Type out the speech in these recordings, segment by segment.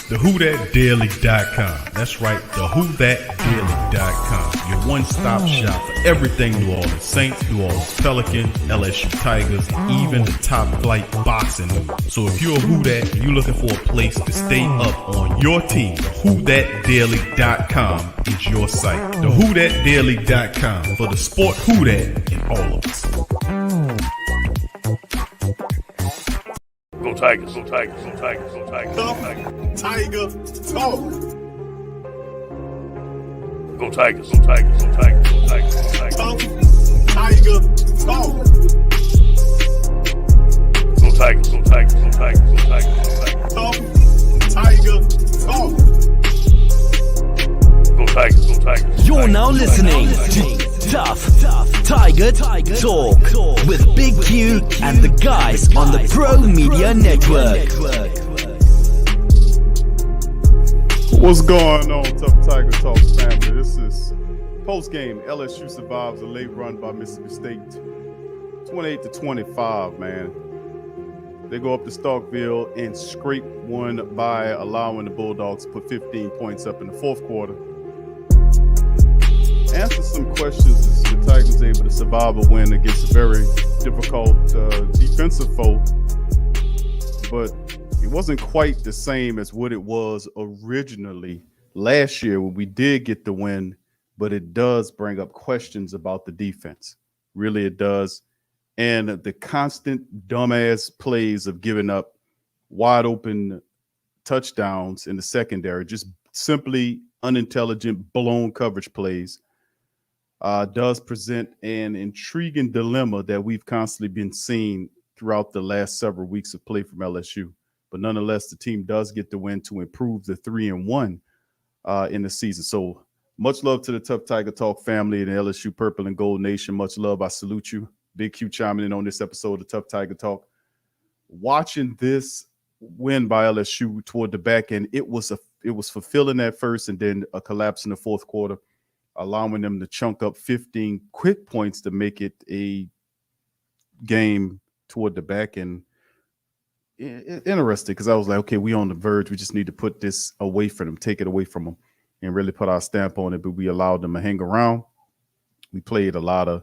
TheWhoThatDaily.com. That's right, TheWhoThatDaily.com. Your one-stop shop for everything New Orleans Saints, New Orleans Pelicans, LSU Tigers, even the top-flight boxing news. So if you're a Who That and you're looking for a place to stay up on your team, TheWhoThatDaily.com is your site. TheWhoThatDaily.com for the sport Who That in all of us. Go Tigers, go Tigers, go Tigers, go Tigers, go Tigers. Tiger Talk. Go Tigers, go Tigers, go Tigers, go Tigers, go Tigers. Tiger Talk. Go Tigers, go Tigers, go Tigers, go Tigers, go Tigers. Tiger Talk. Go Tigers, go Tigers. You're now listening to Tough Tiger Talk with Big Q and the guys on the Pro Media Network. What's going on, Tough Tiger Talk family? This is post-game. LSU survives a late run by Mississippi State, 28-25. Man, they go up to Starkville and scrape one by allowing the Bulldogs to put 15 points up in the fourth quarter. Answer some questions as the Tigers able to survive a win against a very difficult defensive foe, but it wasn't quite the same as what it was originally last year when we did get the win, but it does bring up questions about the defense. Really, it does. And the constant dumbass plays of giving up wide open touchdowns in the secondary, just simply unintelligent, blown coverage plays, does present an intriguing dilemma that we've constantly been seeing throughout the last several weeks of play from LSU. But nonetheless, the team does get the win to improve the 3-1 in the season. So much love to the Tough Tiger Talk family and the LSU Purple and Gold Nation. Much love. I salute you. Big Q chiming in on this episode of Tough Tiger Talk. Watching this win by LSU toward the back end, it was fulfilling at first and then a collapse in the fourth quarter, allowing them to chunk up 15 quick points to make it a game toward the back end. Interesting, because I was like, okay, we on the verge. We just need to put this away from them, take it away from them, and really put our stamp on it. But we allowed them to hang around. We played a lot of,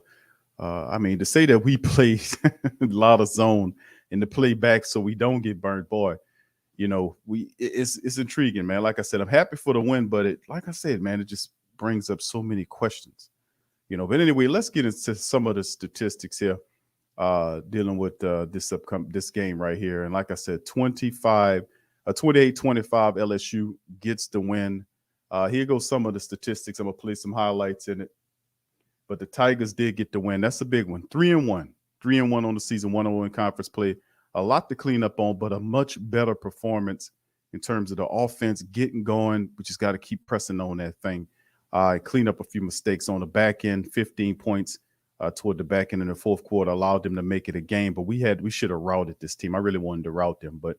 to say that we played a lot of zone and to play back so we don't get burnt, boy. You know, it's intriguing, man. Like I said, I'm happy for the win, but it just brings up so many questions. You know, but anyway, let's get into some of the statistics here. Dealing with this game right here. And like I said, 28-25 LSU gets the win. Here goes some of the statistics. I'm going to play some highlights in it. But the Tigers did get the win. That's a big one. 3-1 on the season, 1-0 in conference play. A lot to clean up on, but a much better performance in terms of the offense getting going. We just got to keep pressing on that thing. Clean up a few mistakes on the back end, 15 points. Toward the back end in the fourth quarter, allowed them to make it a game. But we should have routed this team. I really wanted to rout them. But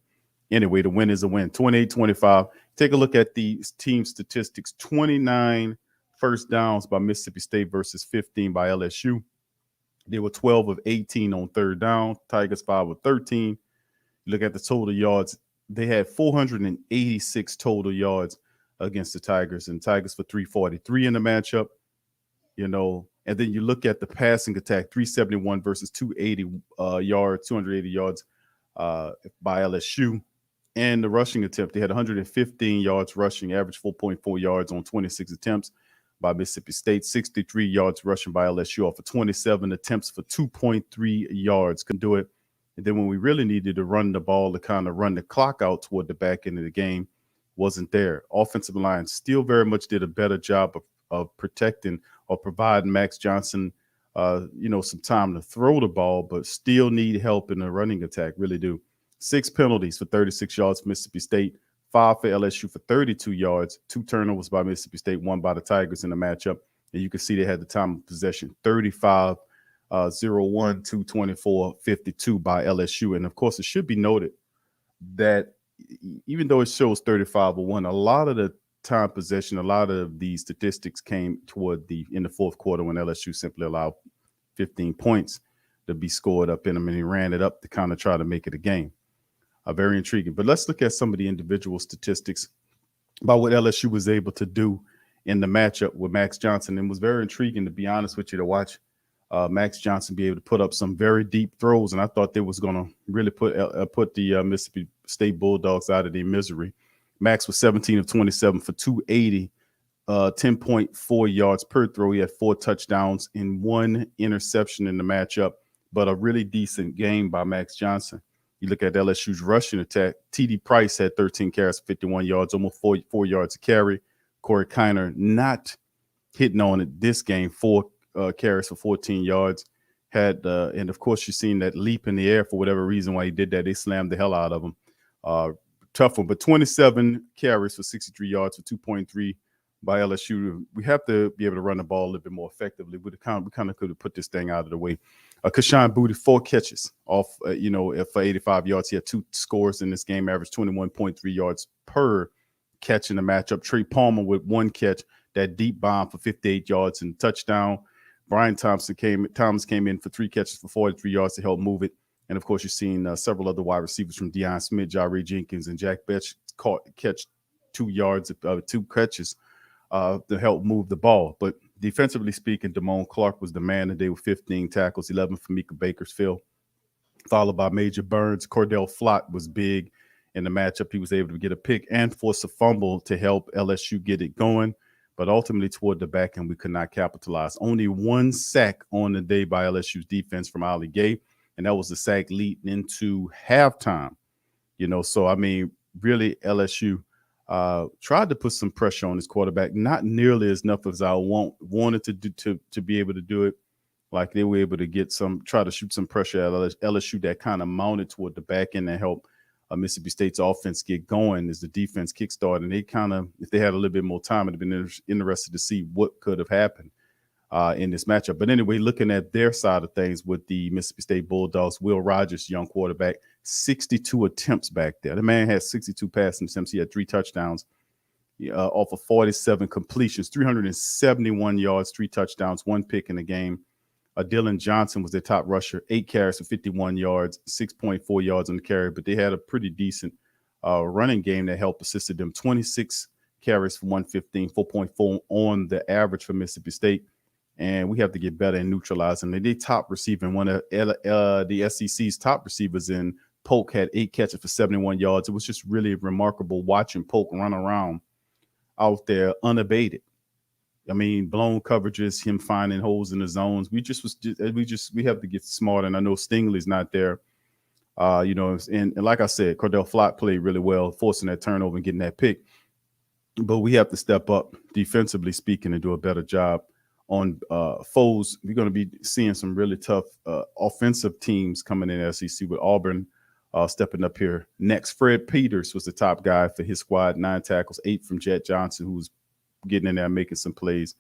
anyway, the win is a win. 28-25. Take a look at the team statistics. 29 first downs by Mississippi State versus 15 by LSU. They were 12 of 18 on third down. Tigers 5 of 13. You look at the total yards. They had 486 total yards against the Tigers, and Tigers for 343 in the matchup. You know, and then you look at the passing attack, 371 versus 280 yards by LSU. And the rushing attempt, they had 115 yards rushing, average 4.4 yards on 26 attempts by Mississippi State, 63 yards rushing by LSU off of 27 attempts for 2.3 yards. Couldn't do it. And then when we really needed to run the ball to kind of run the clock out toward the back end of the game, wasn't there. Offensive line still very much did a better job of protecting or providing Max Johnson, some time to throw the ball, but still need help in the running attack, really do. 6 penalties for 36 yards for Mississippi State, 5 for LSU for 32 yards, 2 turnovers by Mississippi State, 1 by the Tigers in the matchup. And you can see they had the time of possession, 35, 0-1, 224, 52 by LSU. And, of course, it should be noted that even though it shows 35-1, a lot of the time possession, a lot of the statistics came in the fourth quarter when LSU simply allowed 15 points to be scored up in them, and he ran it up to kind of try to make it a game. very intriguing. But let's look at some of the individual statistics about what LSU was able to do in the matchup with Max Johnson. And it was very intriguing, to be honest with you, to watch Max Johnson be able to put up some very deep throws. And I thought they was going to really put the Mississippi State Bulldogs out of their misery. Max was 17 of 27 for 280, 10.4 yards per throw. He had 4 touchdowns and 1 interception in the matchup, but a really decent game by Max Johnson. You look at LSU's rushing attack. T.D. Price had 13 carries, 51 yards, almost 4 yards a carry. Corey Kiner not hitting on it this game, 4 carries for 14 yards. And of course, you've seen that leap in the air for whatever reason why he did that. They slammed the hell out of him. Tough one, but 27 carries for 63 yards for 2.3 by LSU. We have to be able to run the ball a little bit more effectively. We kind of could have put this thing out of the way. Kashawn Booty, 4 catches off, for 85 yards. He had 2 scores in this game, averaged 21.3 yards per catch in the matchup. Trey Palmer with 1 catch, that deep bomb for 58 yards and touchdown. Brian Thomas came in for 3 catches for 43 yards to help move it. And of course, you've seen several other wide receivers from Deion Smith, Jare Jenkins, and Jack Betch catch 2 catches to help move the ball. But defensively speaking, Damone Clark was the man today with 15 tackles, 11 for Mika Bakersfield, followed by Major Burns. Cordell Flott was big in the matchup. He was able to get a pick and force a fumble to help LSU get it going. But ultimately, toward the back end, we could not capitalize. Only 1 sack on the day by LSU's defense from Ali Gay, and that was the sack leading into halftime. So, I mean, really, LSU tried to put some pressure on his quarterback, not nearly as enough as I wanted to do to be able to do it. Like they were able to try to shoot some pressure at LSU that kind of mounted toward the back end and help Mississippi State's offense get going as the defense kickstart. And they kind of, if they had a little bit more time, it'd have been interested to see what could have happened in this matchup. But anyway, looking at their side of things with the Mississippi State Bulldogs, Will Rogers, young quarterback, 62 attempts back there. The man had 62 passing attempts. He had 3 touchdowns off of 47 completions, 371 yards, 3 touchdowns, 1 pick in the game. Dylan Johnson was their top rusher, 8 carries for 51 yards, 6.4 yards on the carry, but they had a pretty decent running game that helped assisted them. 26 carries for 115, 4.4 on the average for Mississippi State. And we have to get better in neutralizing. They top receiving, one of the SEC's top receivers in Polk had 8 catches for 71 yards. It was just really remarkable watching Polk run around out there unabated. I mean, blown coverages, him finding holes in the zones. We have to get smart. And I know Stingley's not there, and like I said, Cordell Flott played really well, forcing that turnover and getting that pick. But we have to step up defensively speaking and do a better job on foes. We're going to be seeing some really tough offensive teams coming in SEC with Auburn stepping up here next. Fred Peters was the top guy for his squad, 9 tackles, 8 from Jet Johnson, who's getting in there making some plays.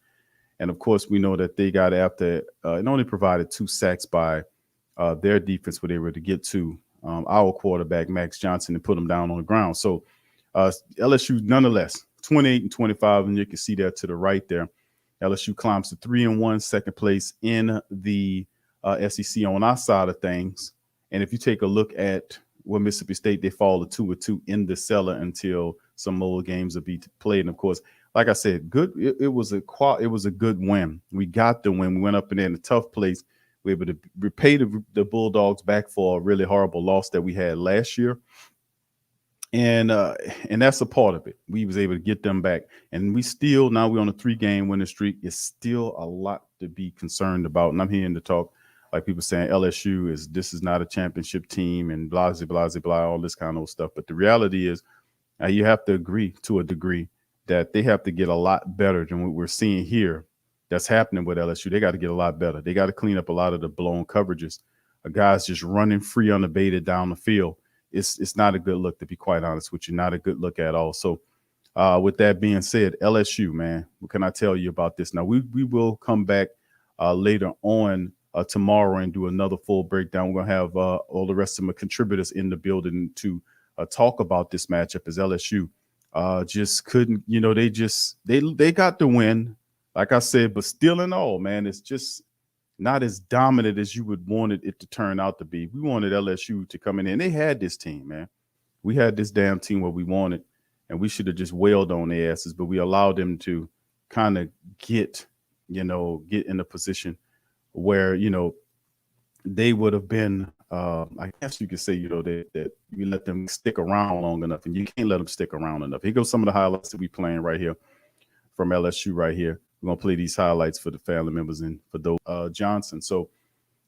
And of course, we know that they got after it only provided 2 sacks by their defense where they were to get to our quarterback, Max Johnson, and put him down on the ground. So LSU, nonetheless, 28-25, and you can see that to the right there. LSU climbs to 3-1, second place in the SEC on our side of things. And if you take a look at where Mississippi State, they fall to 2-2 in the cellar until some more games will be played. And of course, like I said, good. It was a good win. We got the win. We went up in there in a tough place. We were able to repay the Bulldogs back for a really horrible loss that we had last year. And that's a part of it. We was able to get them back. And now we're on a 3-game winning streak. It's still a lot to be concerned about. And I'm hearing the talk, like people saying LSU this is not a championship team and blah, blah, blah, blah, all this kind of stuff. But the reality is you have to agree to a degree that they have to get a lot better than what we're seeing here that's happening with LSU. They got to get a lot better. They got to clean up a lot of the blown coverages. A guy's just running free unabated down the field. It's not a good look, to be quite honest with you. Not a good look at all. So with that being said, LSU, man, what can I tell you about this? Now, we will come back later on tomorrow and do another full breakdown. We're going to have all the rest of my contributors in the building to talk about this matchup as LSU just couldn't, they got the win, like I said, but still in all, man, it's just not as dominant as you would want it to turn out to be. We wanted LSU to come in, and they had this team, man. We had this damn team where we wanted, and we should have just wailed on their asses, but we allowed them to kind of get in a position where, they would have been, I guess you could say, that you let them stick around long enough, and you can't let them stick around enough. Here goes some of the highlights that we playing right here from LSU right here. We're going to play these highlights for the family members and for those Johnson. So,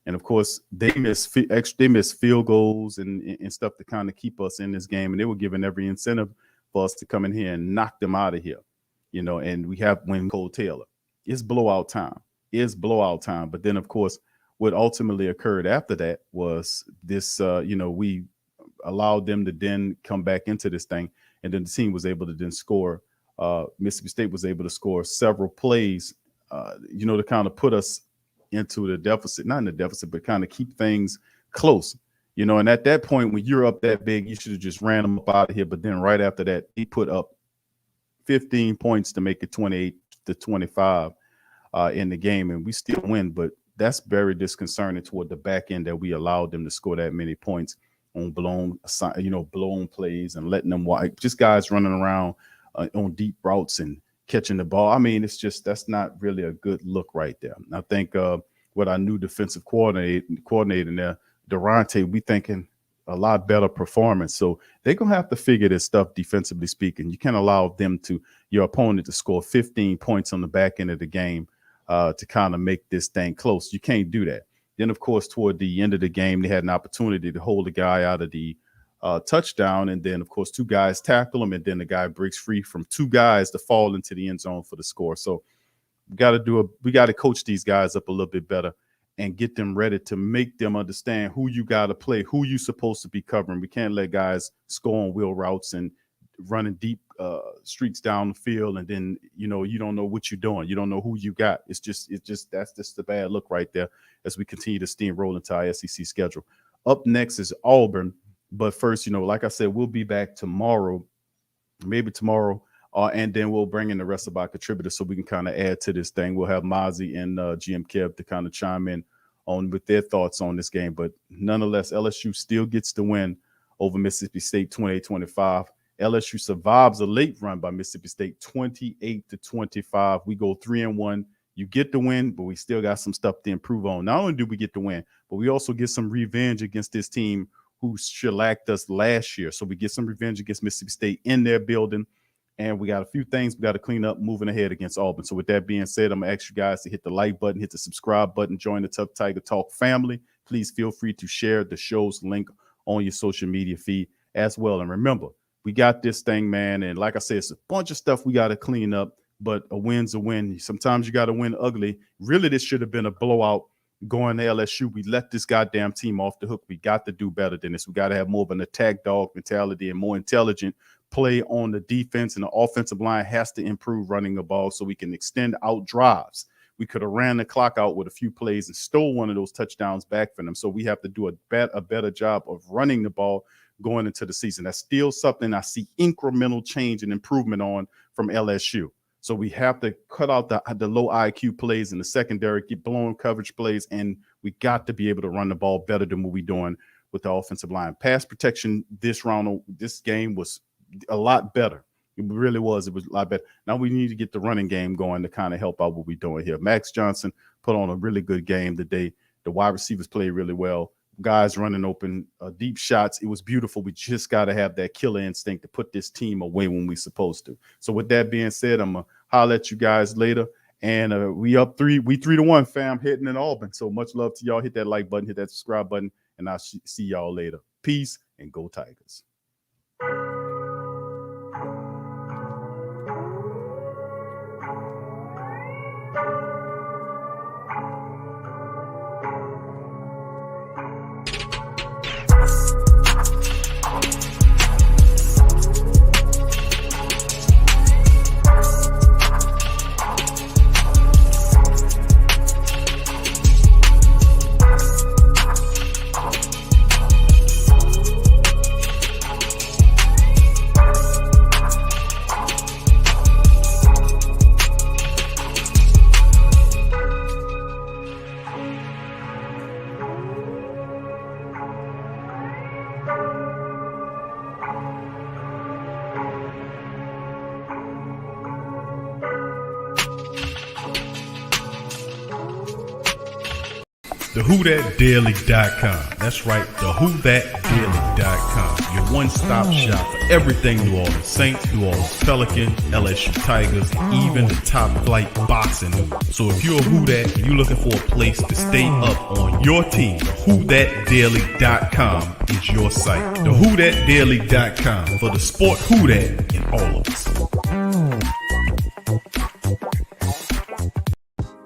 and of course, they missed field goals and stuff to kind of keep us in this game, and they were given every incentive for us to come in here and knock them out of here, and we have when Cole Taylor. It's blowout time. But then, of course, what ultimately occurred after that was this, we allowed them to then come back into this thing, and then the team was able to then score. Mississippi State was able to score several plays, to kind of put us into the deficit, not in the deficit, but kind of keep things close, and at that point, when you're up that big, you should have just ran them up out of here. But then right after that, he put up 15 points to make it 28-25 in the game, and we still win. But that's very disconcerting toward the back end that we allowed them to score that many points on blown plays and letting them walk, just guys running around on deep routes and catching the ball. I mean, that's not really a good look right there. And I think with our new defensive coordinator there, Durante, we thinking a lot better performance. So they're going to have to figure this stuff defensively speaking. You can't allow your opponent to score 15 points on the back end of the game to kind of make this thing close. You can't do that. Then, of course, toward the end of the game, they had an opportunity to hold the guy out of the touchdown. And then, of course, two guys tackle him. And then the guy breaks free from two guys to fall into the end zone for the score. So we got to coach these guys up a little bit better and get them ready to make them understand who you got to play, who you supposed to be covering. We can't let guys score on wheel routes and running deep streaks down the field, and then you don't know what you're doing. You don't know who you got. It's just that's just the bad look right there as we continue to steamroll into our SEC schedule. Up next is Auburn, but first, like I said, we'll be back tomorrow, maybe tomorrow, and then we'll bring in the rest of our contributors so we can kind of add to this thing. We'll have Mozzy and GM Kev to kind of chime in on with their thoughts on this game, but nonetheless, LSU still gets the win over Mississippi State 28-25. LSU survives a late run by Mississippi State 28-25. We go 3-1. You get the win, but we still got some stuff to improve on. Not only do we get the win, but we also get some revenge against this team who shellacked us last year. So we get some revenge against Mississippi State in their building, and we got a few things we got to clean up moving ahead against Auburn. So with that being said, I'm going to ask you guys to hit the like button, hit the subscribe button, join the Tough Tiger Talk family. Please feel free to share the show's link on your social media feed as well. And remember, we got this thing, man. And like I said, it's a bunch of stuff we got to clean up, but a win's a win. Sometimes you got to win ugly. Really, this should have been a blowout going to LSU. We let this goddamn team off the hook. We got to do better than this. We got to have more of an attack dog mentality and more intelligent play on the defense, and the offensive line has to improve running the ball so we can extend out drives. We could have ran the clock out with a few plays and stole one of those touchdowns back from them. So we have to do a better job of running the ball going into the season. That's still something I see incremental change and improvement on from LSU. So we have to cut out the low IQ plays in the secondary, get blown coverage plays, and we got to be able to run the ball better than what we're doing with the offensive line. Pass protection this game was a lot better. It really was. It was a lot better. Now we need to get the running game going to kind of help out what we're doing here. Max Johnson put on a really good game today. The wide receivers played really well. Guys running open deep shots. It was beautiful. We just got to have that killer instinct to put this team away when we're supposed to. So with that being said, I'm going to holler at you guys later. And we up 3-1, fam, heading in Auburn. So much love to y'all. Hit that like button, hit that subscribe button, and I'll see y'all later. Peace and go Tigers. thewhothatdaily.com. That's right, thewhothatdaily.com. Your one-stop shop for everything New Orleans Saints, New Orleans Pelicans, LSU Tigers, even the top flight boxing news. So if you're a Who Dat and you're looking for a place to stay up on your team, thewhothatdaily.com is your site. Thewhothatdaily.com for the sport Who Dat in all of us.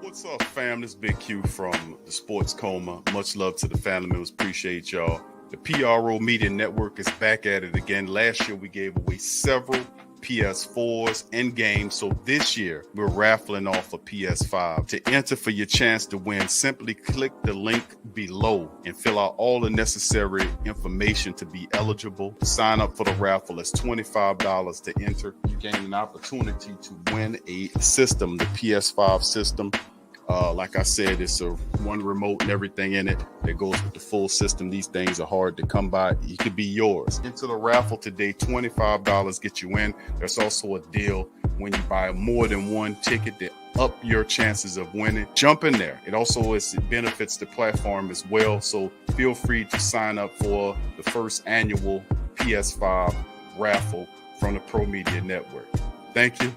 What's up, fam? This is Big Q from the Sports Coma. Much love to the family members. Appreciate y'all. The PRO Media Network is back at it again. Last year, we gave away several PS4s and games. So this year, we're raffling off a PS5. To enter for your chance to win, simply click the link below and fill out all the necessary information to be eligible. Sign up for the raffle. It's $25 to enter. You gain an opportunity to win a system, the PS5 system. Like I said, it's a one remote and everything in it that goes with the full system. These things are hard to come by. It could be yours. Into the raffle today, $25 get you in. There's also a deal when you buy more than one ticket to up your chances of winning. Jump in there. It also benefits the platform as well. So feel free to sign up for the first annual PS5 raffle from the Pro Media Network. Thank you.